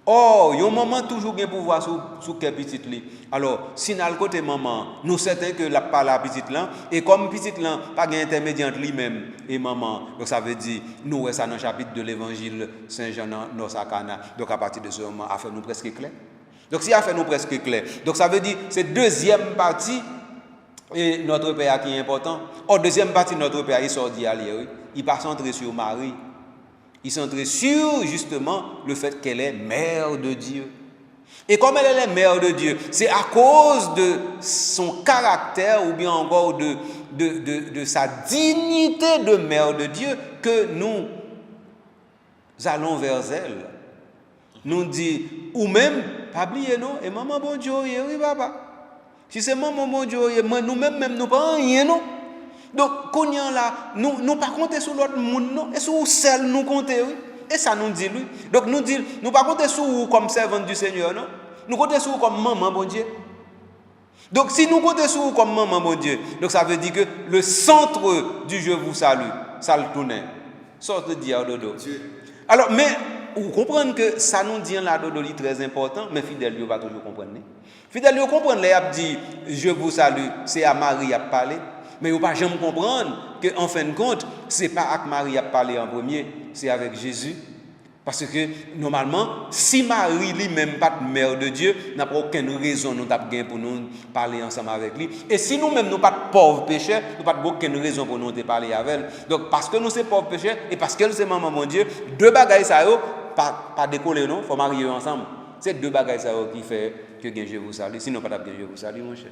Or, il y a un moment toujours bien pouvoir sur quel petit li. Alors, si dans le côté maman, nous certains que la pas la petite là et comme petite là pas gain intermédiaire entre lui-même et maman. Donc ça veut dire nous ça dans le chapitre de l'évangile Saint-Jean dans Sakana. Donc à partir de ce moment, affaire nous presque clair. Donc si affaire nous presque clair. Donc ça veut dire c'est deuxième partie et notre père qui est important. Or deuxième partie notre père il sort d'y aller, oui. Il pas centré sur Marie. Il centré sur justement le fait qu'elle est mère de Dieu. Et comme elle est mère de Dieu, c'est à cause de son caractère ou bien encore de sa dignité de mère de Dieu que nous allons vers elle. Nous dit, ou même, pas oublier non, et maman bon Dieu, oui papa. Si c'est maman bon Dieu, nous-mêmes, nous pas rien non. Donc, quand on là, nous pas compter sur l'autre monde, non, et sur celle nous compter, oui. Et ça nous dit lui. Donc, nous pas compter sur vous comme servante du Seigneur, non. Nous compter sur vous comme maman, bon Dieu. Donc, si nous compter sur vous comme maman, bon Dieu, donc ça veut dire que le centre du je vous salue, ça le tourne. Sorte de dire dodo. Alors, mais, vous comprenez que ça nous dit là, dodo, est très important, mais fidèle, il va toujours comprendre. Fidèle, il comprend, il a dit, je vous salue, c'est à Marie qui a parlé. Mais il ne faut pas jamais comprendre qu'en fin de compte, ce n'est pas avec Marie qui a parlé en premier, c'est avec Jésus. Parce que normalement, si Marie lui-même pas de mère de Dieu, n'a pas aucune raison nous pour nous parler ensemble avec lui. Et si nous-mêmes nous pas de pauvres pécheurs, nous pas aucune raison pour nous parler avec elle. Donc parce que nous sommes pauvres pécheurs et parce qu'elle c'est maman mon Dieu, deux bagailles ça pas décoller non, faut marier ensemble. C'est deux bagailles ça qui fait que je vous salue. Sinon pas de je vous salue mon cher.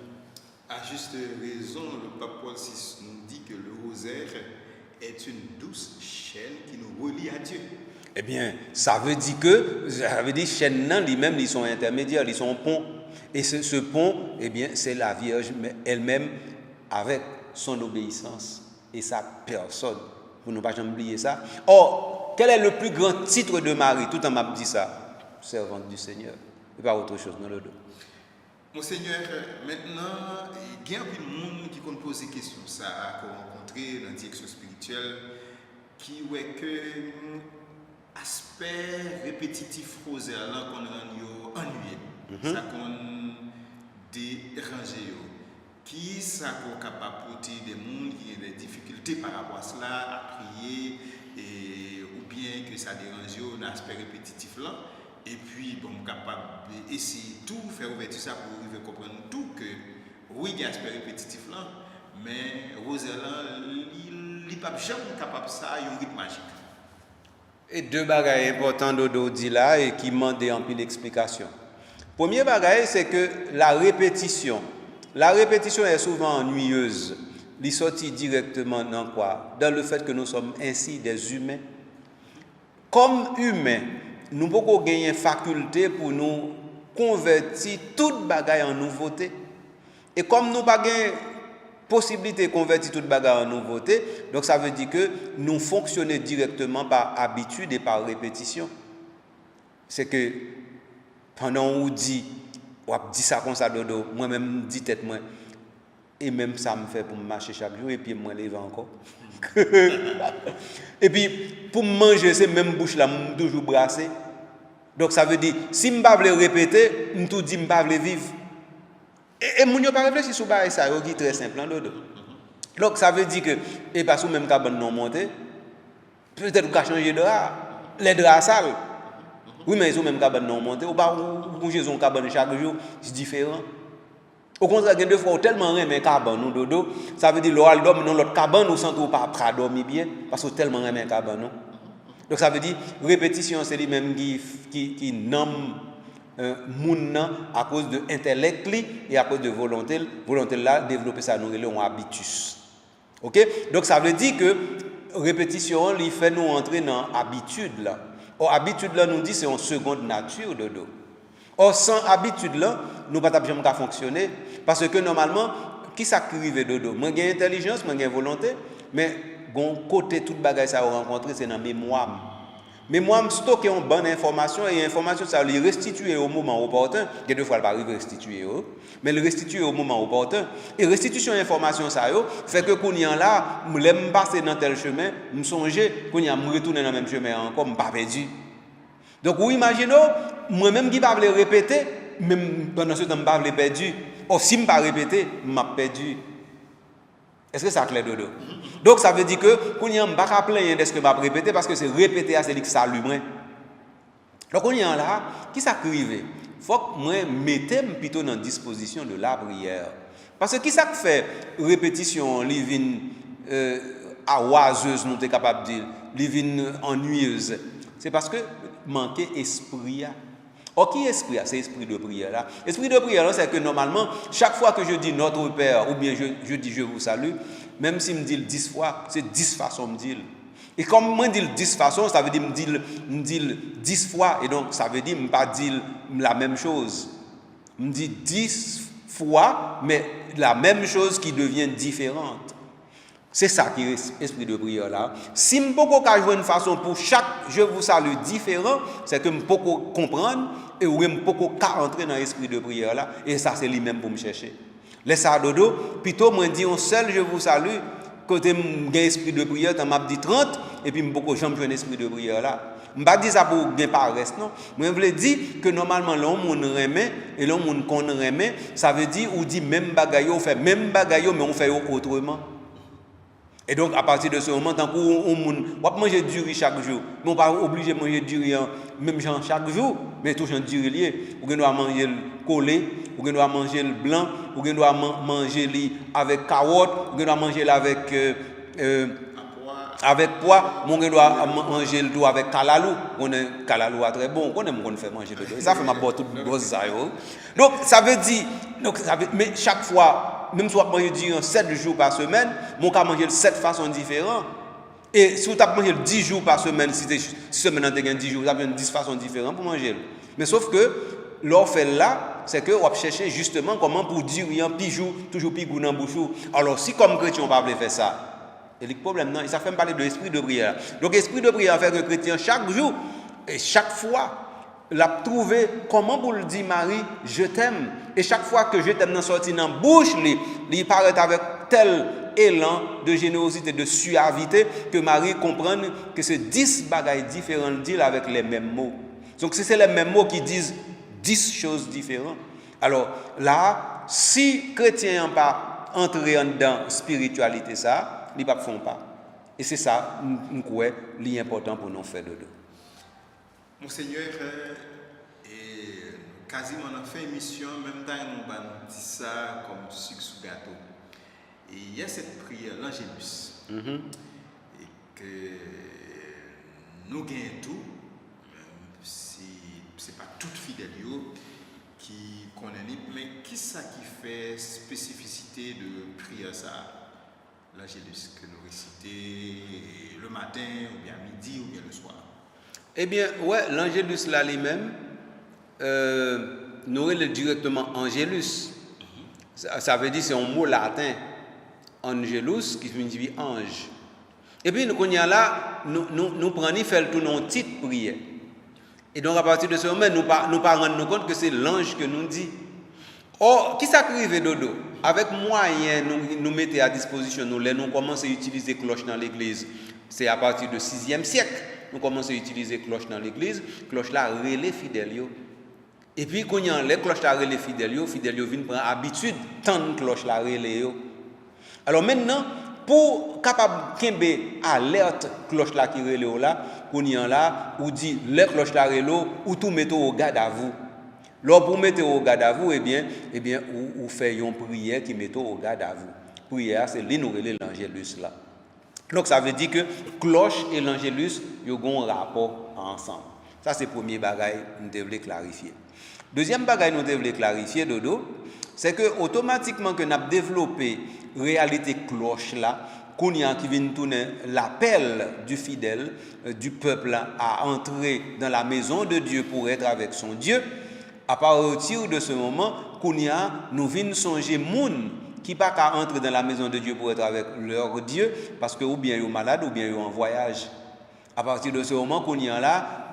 À juste raison, le pape Paul VI nous dit que le rosaire est une douce chaîne qui nous relie à Dieu. Eh bien, ça veut dire chaîne lui-même, ils sont intermédiaires, ils sont pont. Et ce pont, eh bien, c'est la Vierge elle-même avec son obéissance et sa personne. Pour ne pas jamais oublier ça. Or, quel est le plus grand titre de Marie? Tout le monde m'a dit ça. Servante du Seigneur. Et pas autre chose dans le dos. Monseigneur, maintenant, il y a un peu de monde qui compte poser des questions ça à rencontrer dans la direction spirituelle qui ouais que aspect répétitif rosaire là qu'on rend ennuyé, ça qu'on déranger qui ça qu'on capable porter des monde qui ont des difficultés par rapport à cela à prier et ou bien que ça dérange un aspect répétitif là. Et puis, bon, capable d'essayer tout, faire ouverture ça pour comprendre tout que, oui, il y a un aspect répétitif là, mais Rosaire, il n'est pas jamais capable de ça, il y a un rythme magique. Et deux bagages importants Dodo dit là et qui demandent un peu d'explication. Premier bagage, c'est que la répétition est souvent ennuyeuse. Il sortit directement dans quoi? Dans le fait que nous sommes ainsi des humains. Comme humains, nous pouvons gagner une faculté pour nous convertir toute bagaille en nouveauté. Et comme nous n'avons pas possibilité de convertir toute bagaille en nouveauté, donc ça veut dire que nous fonctionnons directement par habitude et par répétition. C'est que pendant on dit ça comme ça dodo, moi-même dit tête moi et même ça me fait pour me marcher chaque jour et puis me lever encore. Et puis pour manger c'est même bouche là toujours brasser. Donc ça veut dire si me pas veut répéter, me tout dit me pas veut vivre. Et mon yo pas réfléchir sur ça, c'est très simple dodo. Donc ça veut dire que et parce que même ka bon non monter Peut-être qu'on va changer de drap. Les draps sales. Oui, mais ils ont même cabane non monté. Ou pas, ils ont cabane chaque jour, c'est différent. Au contraire, il y a deux fois tellement aimé cabane ou dodo, ça veut dire l'oral dorme dans l'autre cabane ou sans tout pas dormir bien parce que tellement aimé cabane. Donc ça veut dire répétition c'est lui-même qui nomme moun à cause de intellect et à cause de volonté là développer ça nous relève en habitus. OK? Donc ça veut dire que répétition lui fait nous entrer dans habitude là. Or habitude là nous dit c'est en seconde nature dodo. Or sans habitude là, nous pas jamais qu'à fonctionner parce que normalement qui s'arrive dodo, moi j'ai intelligence, moi j'ai volonté, mais gon côté toute bagaille ça rencontrer c'est dans mémoire. Mémoire me stocker une bonne information et information ça lui restituer au moment opportun, que deux fois elle pas arriver restituer mais le restituer au moment opportun et restitution information ça fait que qu'on y en là, me passer dans tel chemin, me songer qu'on y a me retourner dans le même chemin encore, me pas perdu. Donc, vous imaginez, moi-même qui ne vais pas répéter, même pendant ce temps, je ne vais pas perdu. Ou si je ne vais pas répéter, je vais perdu. Est-ce que ça clair dodo? Donc, ça veut dire que, quand je ne vais pas plaindre de ce que je vais répéter, parce que c'est répéter, c'est ce qui s'allume. Donc, on y est là, qui s'arrive? Il faut que moi, mettez plutôt dans la disposition de la prière. Parce que qui ça fait répétition, living à oiseuse, nous sommes capables de dire, living ennuyeuse? C'est parce que manquer esprit. Or, qui est esprit? C'est esprit de prière là. Esprit de prière là, c'est que normalement, chaque fois que je dis notre Père, ou bien je dis je vous salue, même si je me dis 10 fois, c'est 10 façons de me dire. Et comme moi je dis 10 façons, ça veut dire me dire 10 fois, et donc ça veut dire me pas dire la même chose. Me dit 10 fois, mais la même chose qui devient différente. C'est ça qui est l'esprit de prière là. Si je ne peux pas jouer une façon pour chaque je vous salue différent, c'est que je ne peux pas comprendre et je ne peux pas entrer dans l'esprit de prière là. Et ça, c'est lui-même pour me chercher. Laisse ça dodo, plutôt moi dis un seul je vous salue, côté j'ai esprit de prière, tu m'as dit 30, et puis je ne peux pas jouer un esprit de prière là. Je ne pas dire ça pour gagner paresse, non. Moi, je veux dire que normalement, l'homme remet, et l'homme qu'on remet, ça veut dire ou dit même bagaille, on fait même bagaille, mais on fait autrement. Et donc, à partir de ce moment, tant qu'on mange du riz chaque jour, mais on n'est pas obligé de manger du riz même genre chaque jour, mais toujours du riz lié. On doit manger le collé, on doit manger le blanc, on doit manger avec carotte, on doit manger avec pois, on doit manger le tout avec calalou. On est calalou très bon, on aime faire manger le tout. Ça fait ma botte toute grosse. Donc, ça veut dire, mais chaque fois, même si on mange 7 jours par semaine, on peut manger 7 façons différentes. Et si on mange 10 jours par semaine, si semaine on a 10 jours, vous avez 10 façons différentes pour manger. Mais sauf que, l'offre là, c'est que on va chercher justement comment pour dire un pijou, toujours pigou dans bouche. Alors, si comme chrétien, on ne peut pas faire ça, et le problème, non, ça fait parler de l'esprit de prière. Donc, l'esprit de prière fait que le chrétien, chaque jour et chaque fois, l'a trouvé comment pour le dire Marie, je t'aime. Et chaque fois que je t'aime dans sorti dans la bouche, il paraît avec tel élan de générosité, de suavité, que Marie comprend que c'est 10 bagailles différentes disent avec les mêmes mots. Donc si c'est les mêmes mots qui disent 10 choses différentes, alors là, si chrétiens n'ont pas entré dans la spiritualité, ça, ils ne font pas. Et c'est ça, je crois, l'important pour nous faire de deux. Monseigneur, quasiment on a fait émission, même temps on va dire ça comme sucre sous gâteau. Et il y a cette prière, l'Angélus, et que nous gagnons tout, c'est pas toute fidèle qui connaît, mais qui ça qui fait spécificité de prière ça, l'Angélus que nous récitons le matin, ou bien midi, ou bien le soir? Eh bien, ouais, l'Angélus là lui-même, nous le directement Angélus. Ça veut dire c'est un mot latin, Angelus, qui signifie ange. Et puis, nous prenons, faire tout nos titres prière. Et donc, à partir de ce moment, nous ne pas rendre compte que c'est l'ange que nous dit. Or, qui s'arrive dodo? Avec moyens, nous mettons à disposition, nous commençons à utiliser cloche dans l'église. C'est à partir du 6e siècle. Nous commençons à utiliser cloche dans l'église, cloche là relais fidèles. Et puis quand il y a les cloches là relais fidèles viennent prendre habitude tant cloche là relais. Alors maintenant, pour capable kembe alerte cloche là qui relé là, qu'on y en là, ou dit les cloche là relé ou tout mettre au garde à vous. Lors pour mettre au garde à vous, eh bien, ou fait une prière qui met au garde à vous. Prière, c'est l'inouvré l'angélus là. Donc ça veut dire que cloche et l'angélus, ils ont un rapport ensemble. Ça c'est le premier bagage que nous devons clarifier. Deuxième bagage que nous devons clarifier, Dodo, c'est que automatiquement que nous avons développé réalité cloche là, qui vient tourner l'appel du fidèle, du peuple à entrer dans la maison de Dieu pour être avec son Dieu. À partir de ce moment, nous venons songer moun qui pas qu'à entrer dans la maison de Dieu pour être avec leur Dieu, parce que ou bien ils sont malades ou bien ils sont en voyage. À partir de ce moment,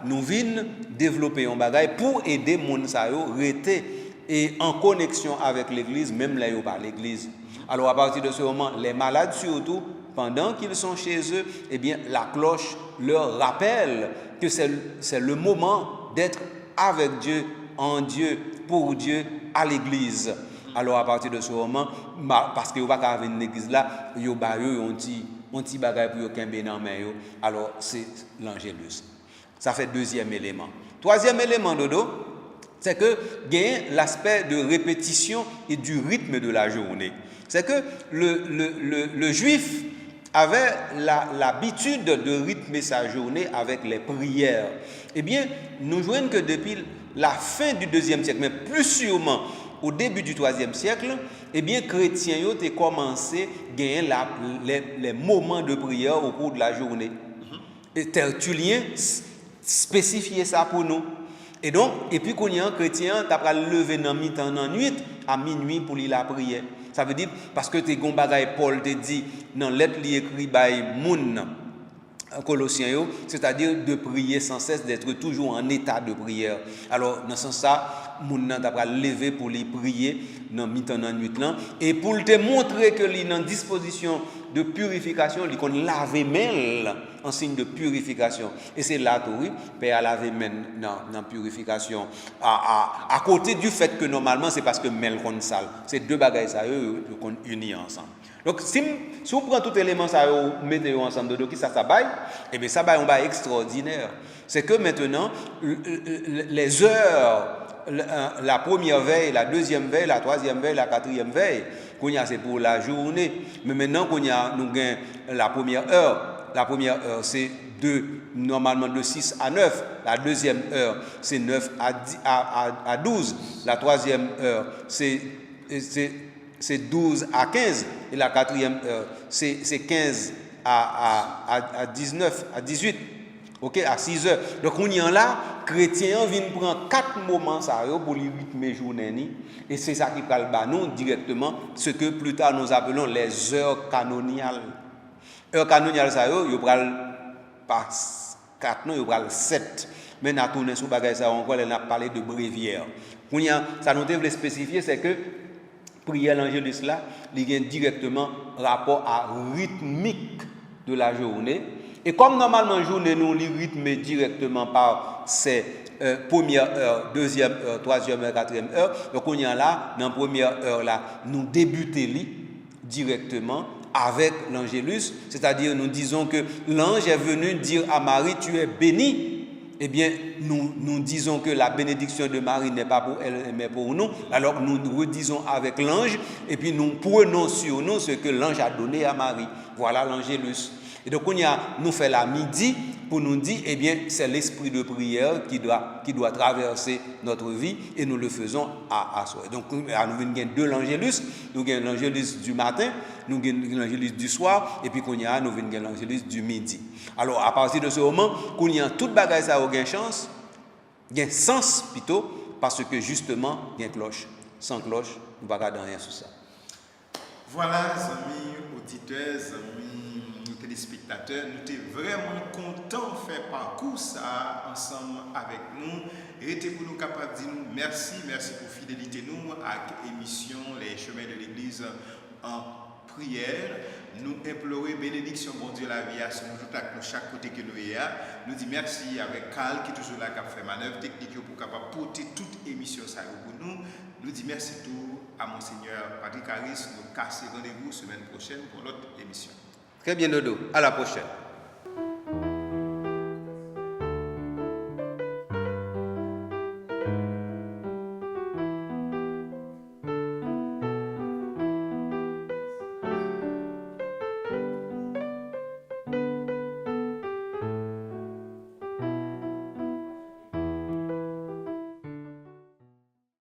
nous venons développer un bagage pour aider moun sa yo rester et en connexion avec l'église, même là yo pas l'église. Alors à partir de ce moment, les malades surtout, pendant qu'ils sont chez eux, eh bien la cloche leur rappelle que c'est le moment d'être avec Dieu, en Dieu, pour Dieu, à l'église. Alors à partir de ce moment, parce que vous pas venir dans l'église là, yo ba yo un petit bagage pour yo kembe dans main yo. Alors c'est l'angélus. Ça fait deuxième élément. Troisième élément Dodo, c'est que gagne l'aspect de répétition et du rythme de la journée. C'est que le juif avait l'habitude de rythmer sa journée avec les prières. Eh bien, nous voyons que depuis la fin du 2e siècle, mais plus sûrement au début du 3e siècle, eh bien, chrétiens ont commencé à gagner les moments de prière au cours de la journée. Et Tertullien spécifiait ça pour nous. Et donc, et puis qu'on y a un chrétien, tu as levé dans mi-temps, dans nuit, à minuit pour lire la prière. Ça veut dire, parce que tu es bagay Paul te dit, dans lettre li écrit by moun, Colossiens, c'est-à-dire de prier sans cesse, d'être toujours en état de prière. Alors, dans ce sens-là, moun nan t'a levé pour les prier dans mi-temps dans nuit là et pour te montrer que li dans disposition de purification, li kon laver main en signe de purification. Et c'est là tout oui, père laver main dans purification à côté du fait que normalement c'est parce que main kon sale. C'est deux bagages ça eux qu'on unit ensemble. Donc si on prend tout élément ça mettez ensemble de qui ça baille, et bien ça baille un bail extraordinaire. C'est que maintenant les heures, la première veille, la deuxième veille, la troisième veille, la quatrième veille, c'est pour la journée. Mais maintenant nous gagnons la première heure c'est normalement de 6 à 9, la deuxième heure c'est 9 à 12, la troisième heure c'est 12 à 15 et la quatrième heure c'est 15 à 19, à 18. OK, à 6 heures. Donc on y en là, chrétien vient prendre 4 moments ça pour les rythmer journée et c'est ça qui parle ba nous directement ce que plus tard nous appelons les heures canoniales. Heures canoniales ça yo pral pas 4 non, yo pral 7. Mais n'a tourné sur bagage ça encore, elle a parlé de bréviaire. On y a ça nous devait spécifier c'est que prière l'angélus là, il y a directement rapport à rythmique de la journée. Et comme normalement journée nous les rythme directement par ces première heure, deuxième heure, troisième heure, quatrième heure, donc on y a là dans première heure là, nous débutons directement avec l'angélus, c'est-à-dire nous disons que l'ange est venu dire à Marie tu es bénie. Eh bien, nous disons que la bénédiction de Marie n'est pas pour elle, mais pour nous. Alors, nous redisons avec l'ange, et puis nous prenons sur nous ce que l'ange a donné à Marie. Voilà l'angélus. Et donc, nous fait la midi pour nous dire, eh bien, c'est l'esprit de prière qui doit traverser notre vie, et nous le faisons à soi. Donc, nous avons deux l'angélus. Nous avons l'angélus du matin, nous avons l'angélus du soir, et puis nous avons l'angélus du midi. Alors, à partir de ce moment, qu'on y a toute bagaille ça a chance, il y a sens plutôt, parce que justement, il y a une cloche. Sans cloche, nous ne pouvons pas rien sur ça. Voilà, amis auditeurs, amis téléspectateurs, nous sommes vraiment contents de faire parcours ça ensemble avec nous. Et pour nous capables de dire merci pour fidélité nous à l'émission Les Chemins de l'Église en prière. Nous implorons bénédiction, bon Dieu, la vie à son jour à chaque côté que nous ayons. Nous disons merci avec Carl qui est toujours là, qui a fait manœuvre technique pour capable porter toute émission ça pour nous. Nous disons merci tout. à Monseigneur Patrick Harris, nous casser rendez-vous semaine prochaine pour l'autre émission. Très bien, Dodo. À la prochaine.